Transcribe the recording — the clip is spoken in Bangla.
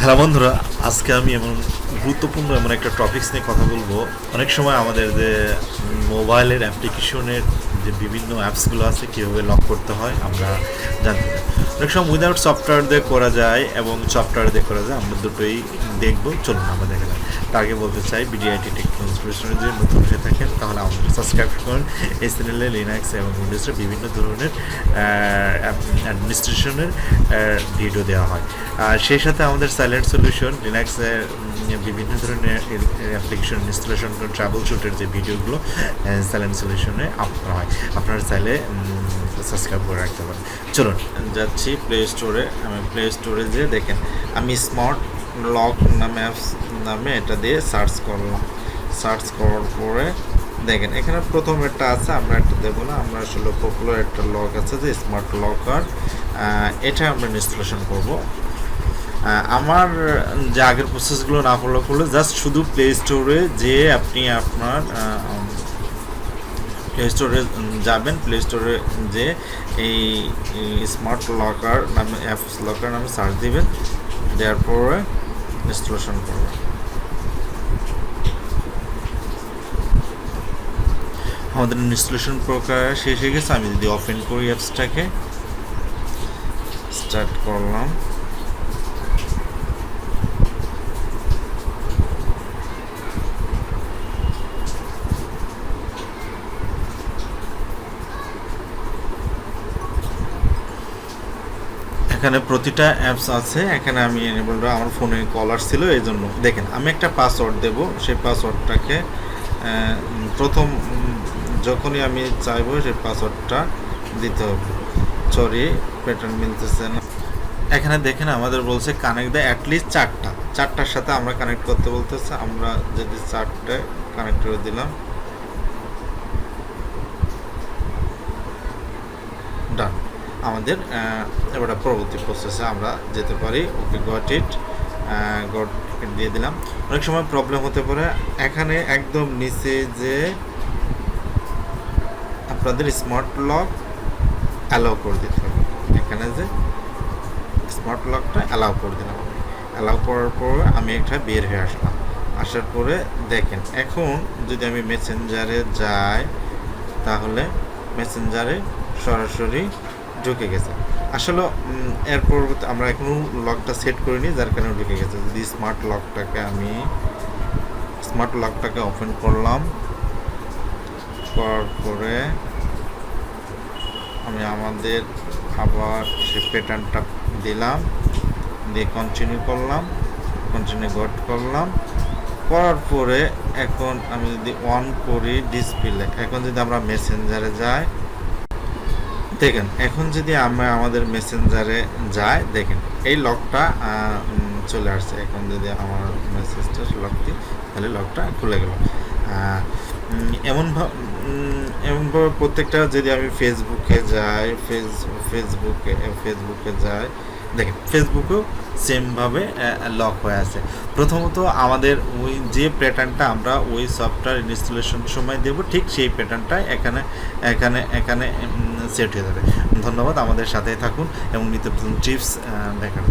হ্যালো বন্ধুরা, আজকে আমি গুরুত্বপূর্ণ একটা টপিকস নিয়ে কথা বলবো। অনেক সময় আমাদের যে মোবাইলের অ্যাপ্লিকেশনের যে বিভিন্ন অ্যাপসগুলো আছে কীভাবে লক করতে হয় আমরা জানতে চাই। অনেক সময় উইদাউট সফটওয়্যার দিয়ে করা যায় এবং সফটওয়্যার দিয়ে করা যায়, আমরা দুটোই দেখবো। চলুন আমরা দেখা যায়। তার আগে বলতে চাই, বিডিআইটি টেকসলিউশনে যদি নতুন হয়ে থাকেন তাহলে আমাদের সাবস্ক্রাইব করুন। এই চ্যানেলে লিনাক্স এবং উইন্ডোজের বিভিন্ন ধরনের অ্যাডমিনিস্ট্রেশনের ভিডিও দেওয়া হয়। আর সেই সাথে আমাদের সাইলেন্ট সলিউশন লিনাক্সের বিভিন্ন ধরনের অ্যাপ্লিকেশন ইনস্টলেশন ট্রাবল শুটের যে ভিডিওগুলো সাইলেন্ট সলিউশনে আপলোড হয়, আপনারা চাইলে সাবস্ক্রাইব করে রাখতে পারেন। চলুন যাচ্ছি প্লে স্টোরে। আমি প্লে স্টোরে যেয়ে দেখেন, আমি স্মার্ট লক অ্যাপস নামে এটা দিয়ে সার্চ করলাম। সার্চ করার পরে দেখেন এখানে প্রথম একটা আছে, আমরা একটা দেবো না, আমরা আসলে পপুলার একটা লক আছে যে স্মার্ট লকার, এটা আমরা ইনস্টলেশন করব। আমার যে আগের প্রসেসগুলো না ফলো করলে জাস্ট শুধু প্লে স্টোরে যে আপনি আপনার প্লে স্টোরে যাবেন, প্লে স্টোরে যে এই স্মার্ট লকার নামে অ্যাপস লকার নামে সার্চ দিবেন, দেওয়ার পরে ইনস্টলেশন করবেন। আমাদের ইনস্টলেশন প্রক্রিয়া শেষ হয়ে গেছে। আমি যদি ওপেন করি অ্যাপসটাকে, স্টার্ট করলাম। এখানে প্রতিটা অ্যাপস আছে। এখানে আমি এনেবল, আমার ফোনে কল আসছিল এই জন্য। দেখেন আমি একটা পাসওয়ার্ড দেব, সেই পাসওয়ার্ডটাকে প্রথম যখনই আমি চাইবো সেই পাসওয়ার্ডটা দিতে হবে। সরি, প্যাটার্ন মিলতেছে না। এখানে দেখেন আমাদের বলছে কানেক্ট দ্য অ্যাটলিস্ট চারটার সাথে আমরা কানেক্ট করতে বলতেছে। আমরা যদি 4টায় কানেক্ট করে দিলাম, ডান। আমাদের এবার পরবর্তী প্রসেসে আমরা যেতে পারি। ওকে, গট ইট দিয়ে দিলাম। অনেক সময় প্রবলেম হতে পারে, এখানে একদম নিচে যে আপনাদের স্মার্ট লক অ্যালাউ করে দিতে হবে। এখানে যে স্মার্ট লকটা অ্যালাউ করে দিলাম। অ্যালাউ করার পর আমি একটা বের হয়ে আসলাম। আসার পরে দেখেন এখন যদি আমি মেসেঞ্জারে যাই তাহলে মেসেঞ্জারে সরাসরি ঢুকে গেছে। আসলে এর পরবর্তী আমরা এখনও লকটা সেট করিনি, যার কারণে ঢুকে গেছে। যদি স্মার্ট লকটাকে ওপেন করলাম, করার পরে আমি আমাদের আবার সে প্যাটার্নটা দিলাম, দিয়ে কন্টিনিউ করলাম, গট করলাম। করার পরে এখন আমি যদি অন করি ডিসপ্লে, এখন যদি আমরা মেসেঞ্জারে যাই, দেখেন এখন যদি আমরা আমাদের মেসেঞ্জারে যাই, দেখেন এই লকটা চলে আসছে। এখন যদি আমার মেসেজটা লক দিই তাহলে লকটা খুলে গেল। এমনভাবে প্রত্যেকটা, যদি আমি ফেসবুকে যাই, ফেসবুকে যাই, দেখেন ফেসবুকেও সেমভাবে লক হয়ে আছে। প্রথমত আমাদের ওই যে প্যাটার্নটা আমরা ওই সফটওয়্যার ইনস্টলেশন সময় দেব, ঠিক সেই প্যাটার্নটাই এখানে সেট হয়ে যাবে। ধন্যবাদ, আমাদের সাথেই থাকুন এবং নিত্য নতুন টিপস দেখান।